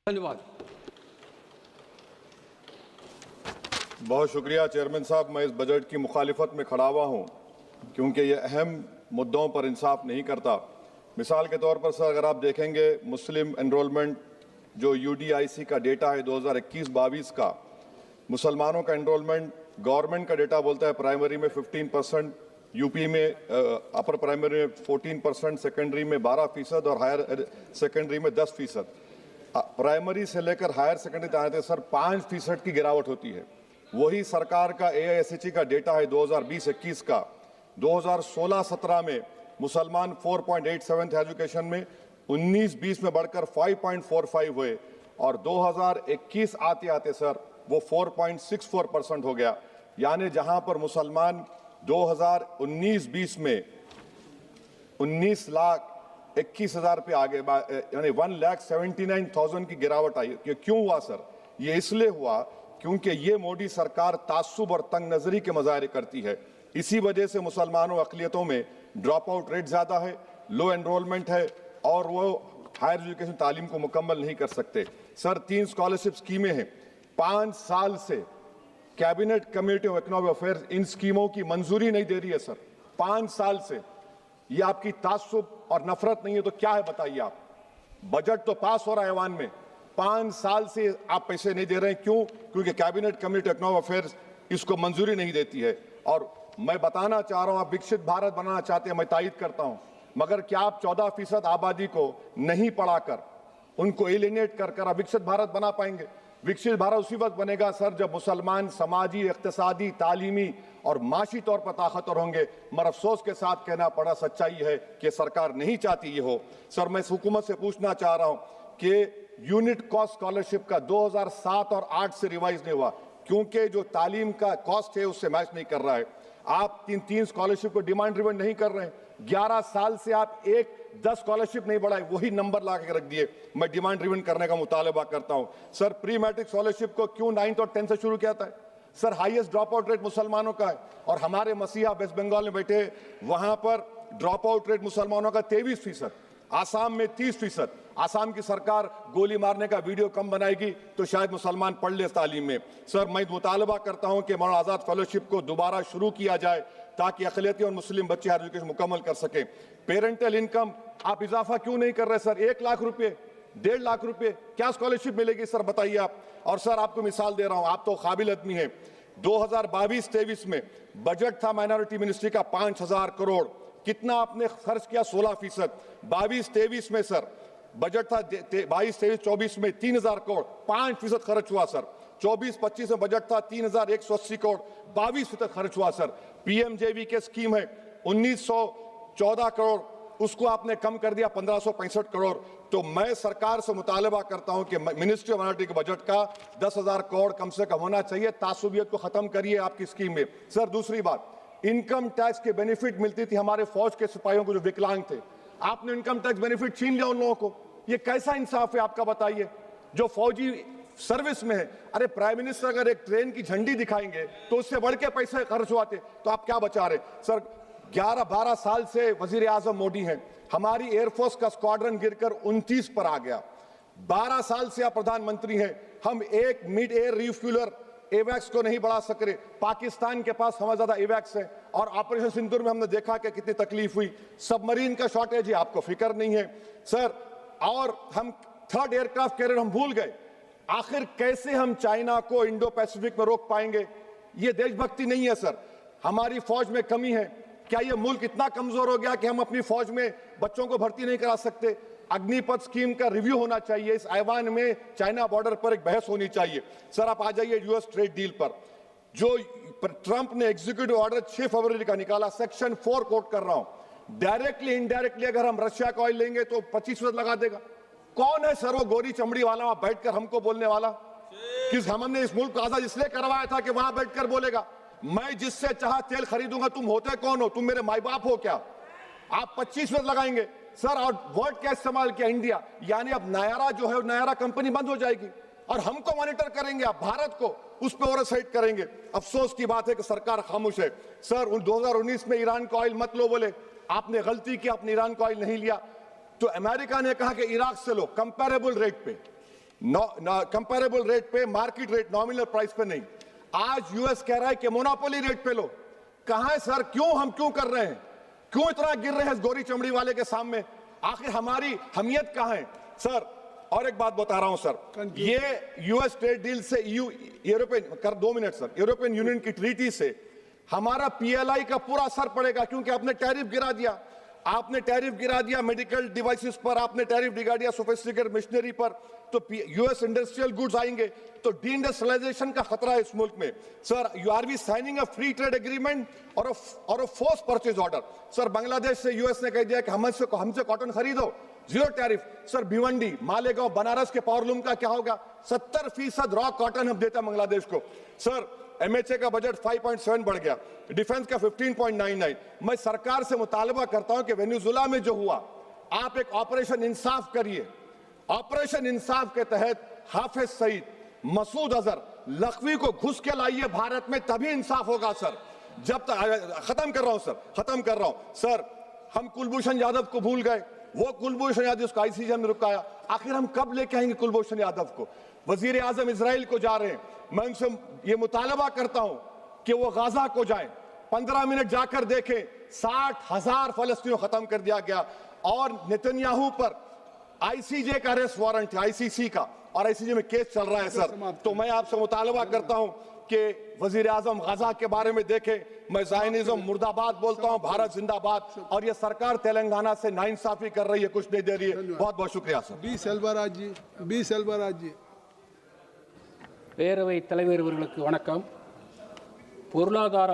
धन्यवाद। बहुत शुक्रिया चेयरमैन साहब। मैं इस बजट की मुखालिफत में खड़ा हुआ हूँ क्योंकि ये अहम मुद्दों पर इंसाफ नहीं करता। मिसाल के तौर पर सर, अगर आप देखेंगे मुस्लिम एनरोलमेंट जो UDIC का डेटा है 2021-22 का, मुसलमानों का एनरोलमेंट गवर्नमेंट का डेटा बोलता है प्राइमरी में 15%, यूपी में अपर प्राइमरी में 14%, सेकेंडरी में 12% और हायर सेकेंडरी में 10%। प्राइमरी से लेकर हायर सेकेंडरी तक आते सर 5% की गिरावट होती है। वही सरकार का AISHE का डेटा है 2020-21 का। 2016-17 में मुसलमान 4.87 थे एजुकेशन में, 19-20 में बढ़कर 5.45 हुए और 2021 आते आते सर वो 4.64% हो गया। यानी जहां पर मुसलमान 2019-20 में 19,21,000 पे आगे, यानी 1,79,000 की गिरावट आई। क्यों हुआ सर? ये इसलिए हुआ क्योंकि ये मोदी सरकार तासुब और तंग नजरी के मजाहरे करती है। इसी वजह से मुसलमानों अक़लियतों में ड्रॉप आउट रेट ज़्यादा है, लो एनरोलमेंट है और वो हायर एजुकेशन तालीम को मुकम्मल नहीं कर सकते। सर 3 स्कॉलरशिप स्कीमें हैं, 5 साल से cabinet committee of economic affairs in स्कीमों की मंजूरी नहीं दे रही है सर। 5 साल से ये आपकी तासुब और नफरत नहीं है तो क्या है बताइए आप? बजट तो पास हो रहा है ऐवान में, 5 साल से आप पैसे नहीं दे रहे हैं। क्यों? क्योंकि cabinet committee of economic affairs इसको मंजूरी नहीं देती है। और मैं बताना चाह रहा हूं, आप विकसित भारत बनाना चाहते हैं, मैं तायद करता हूं, मगर क्या आप 14% आबादी को नहीं पढ़ाकर उनको एलिनेट कर आप विकसित भारत बना पाएंगे? विकसित भारत उसी वक्त बनेगा सर जब मुसलमान समाजी, इक्तिसादी, तालीमी और माशी तौर पर ताकतवर होंगे। मगर अफसोस के साथ कहना पड़ा, सच्चाई है कि सरकार नहीं चाहती ये हो। सर मैं हुकूमत से पूछना चाह रहा हूं कि यूनिट कॉस्ट स्कॉलरशिप का 2007 और 8 से रिवाइज नहीं हुआ क्योंकि जो तालीम का कॉस्ट है उससे मैच नहीं कर रहा है। आप 3 स्कॉलरशिप को डिमांड ड्रिवन नहीं कर रहे हैं। 11 साल से आप 10 स्कॉलरशिप नहीं बढ़ाए, वही नंबर ला के रख दिए। मैं डिमांड ड्रिवन करने का मुतालबा करता हूं। सर प्री मैट्रिक स्कॉलरशिप को क्यों 9th और 10th से शुरू किया था? Sir highest drop out rate मुसलमानों का है और हमारे मसीहा वेस्ट बंगाल में बैठे, वहां पर ड्रॉप आउट रेट मुसलमानों का 23%, आसाम में 30%। आसाम की सरकार गोली मारने का वीडियो कम बनाएगी तो शायद मुसलमान पढ़ ले तालीम में। सर मैं मुतालबा करता हूं कि मौलाना आज़ाद फेलोशिप को दोबारा शुरू किया जाए ताकि अक़लियती और मुस्लिम बच्चे हायर एजुकेशन मुकम्मल कर सकें। पेरेंटल इनकम आप इजाफा क्यों नहीं कर रहे सर? 1 लाख रुपये, 1.5 लाख रुपये क्या स्कॉलरशिप मिलेगी सर बताइए आप? और सर आपको मिसाल दे रहा हूं, आप तो काबिल आदमी हैं। 2022-23 में बजट था माइनॉरिटी मिनिस्ट्री का 5,000 करोड़, कितना आपने खर्च किया? 16%। 22-23 में सर बजट था 22-23-24 में 3,000 करोड़, 5% खर्च हुआ सर। 24-25 में बजट था 3,180 करोड़, 22% खर्च हुआ सर। PMJV के स्कीम है 1,914 करोड़, उसको आपने कम कर दिया 1,565 करोड़। तो मैं सरकार से मुतालबा करता हूं कि मिनिस्ट्री ऑफ माइनॉरिटी के बजट का 10,000 करोड़ कम से कम होना चाहिए। तासुबियत को खत्म करिए आपकी स्कीम में। सर दूसरी बात, इनकम टैक्स के बेनिफिट मिलती थी हमारे फौज के सिपाहियों को जो विकलांग थे, आपने इनकम टैक्स बेनिफिट छीन लिया उन लोगों को। ये कैसा इंसाफ है आपका बताइए? जो फौजी सर्विस में है, अरे प्राइम मिनिस्टर अगर एक ट्रेन की झंडी दिखाएंगे तो उससे बढ़ के पैसे खर्च हुआते, तो आप क्या बचा रहे? सर 11-12 साल से वजीर आजम मोदी हैं, हमारी एयरफोर्स का स्क्वाड्रन गिरकर 29 पर आ गया। 12 साल से आप प्रधानमंत्री हैं, हम एक मिड एयर रिफ्यूलर एवैक्स को नहीं बढ़ा सक रहे। पाकिस्तान के पास हमें ज्यादा एवैक्स है और ऑपरेशन सिंदूर में हमने देखा कि कितनी तकलीफ हुई। सबमरीन का शॉर्टेज है, आपको फिक्र नहीं है सर। और हम 3rd एयरक्राफ्ट कैरियर हम भूल गए। आखिर कैसे हम चाइना को इंडो पैसिफिक में रोक पाएंगे? ये देशभक्ति नहीं है सर। हमारी फौज में कमी है। क्या ये मुल्क इतना कमजोर हो गया कि हम अपनी फौज में बच्चों को भर्ती नहीं करा सकते? अग्निपथ स्कीम का रिव्यू होना चाहिए। इस ऐवान में चाइना बॉर्डर पर एक बहस होनी चाहिए। सर आप आ जाइए US ट्रेड डील पर, जो ट्रंप ने एग्जीक्यूटिव ऑर्डर 6 फरवरी का निकाला, सेक्शन 4 कोट कर रहा हूं, डायरेक्टली इनडायरेक्टली अगर हम रशिया का ऑयल लेंगे तो 25% लगा देगा। कौन है सर वो गोरी चमड़ी वाला वहां बैठकर हमको बोलने वाला? किस हमने इस मुल्क को आजाद इसलिए करवाया था कि वहां बैठकर बोलेगा मैं जिससे चाह तेल खरीदूंगा। तुम होते कौन हो? तुम मेरे माई बाप हो क्या? आप 25% लगाएंगे सर। और वर्ड क्या इस्तेमाल किया? इंडिया। यानी अब नायरा जो है, नायरा कंपनी बंद हो जाएगी और हमको मॉनिटर करेंगे आप, भारत को उस पर ओवरसाइट करेंगे। अफसोस की बात है कि सरकार खामोश है। सर 2019 में ईरान का ऑयल मत लो, बोले आपने गलती की, आपने ईरान का ऑयल नहीं लिया। तो अमेरिका ने कहा कि इराक से लो कंपेरेबल रेट पे। कंपेरेबल रेट पे, मार्केट रेट, नॉमिनल प्राइस पे नहीं। आज यूएस कह रहा है कि मोनोपोली रेट पे लो। कहां है सर? हम क्यों कर रहे हैं? क्यों इतना गिर रहे हैं इस गोरी चमड़ी वाले के सामने? आखिर हमारी हमियत कहां है सर? और एक बात बता रहा हूं सर, ये यूएस ट्रेड डील से European 2 minute sir, European union की ट्रीटी से हमारा पीएलआई का पूरा असर पड़ेगा, क्योंकि आपने टैरिफ गिरा दिया। आपने टैरिफ गिरा दिया मेडिकल डिवाइसेस पर, आपने टैरिफ गिरा दिया सोफिस्टिकेटेड मशीनरी पर, तो यूएस इंडस्ट्रियल गुड्स आएंगे, तो डीइंडस्ट्रियलाइजेशन का खतरा है इस मुल्क में। Sir, you are we signing a free trade agreement और a force purchase order. Sir, Bangladesh से यूएस ने कह दिया कि हमसे कॉटन खरीदो, 0 टैरिफ। सर, भिवंडी, मालेगांव, बनारस के पावरलूम का क्या होगा? 70% रॉ कॉटन हम देते हैं बांग्लादेश को। सर, एमएचए का बजट 5.7 बढ़ गया, डिफेंस का 15.99। मैं सरकार से मुतालबा करता हूं कि वेनेजुएला में जो हुआ, आप एक ऑपरेशन इंसाफ करिए। ऑपरेशन इंसाफ के तहत हाफिज सईद, मसूद अजहर, लखवी को घुस के लाइए भारत में, तभी इंसाफ होगा सर। जब तक खत्म कर रहा हूं सर, हम कुलभूषण यादव को भूल गए। वो कुलभूषण यादव उसको आईसीजे में रुकाया। आखिर हम कब लेके आएंगे कुलभूषण यादव को? वजीर आजम इजराइल को जा रहे हैं, मैं उनसे ये मुतालबा करता हूं कि वो गाजा को जाएं, 15 मिनट जाकर देखें, 60,000 फलस्तीनियों खत्म कर दिया गया। और नेतन्याहू पर आईसीजे का अरेस्ट वारंट है, आईसीसी का, और आईसीजे में केस चल रहा है सर। तो मैं आपसे मुतालबा करता हूं कि वजीर आजम गाजा के बारे में देखें। मैं ज़ायनिज़्म मुर्दाबाद बोलता हूं, भारत जिंदाबाद। और ये सरकार तेलंगाना से नाइंसाफी कर रही है, कुछ नहीं दे रही है। बहुत बहुत शुक्रिया सर। बी सेल्वराज जी। பேரவைத் தலைவர் அவர்களுக்கு வணக்கம். பொருளாதார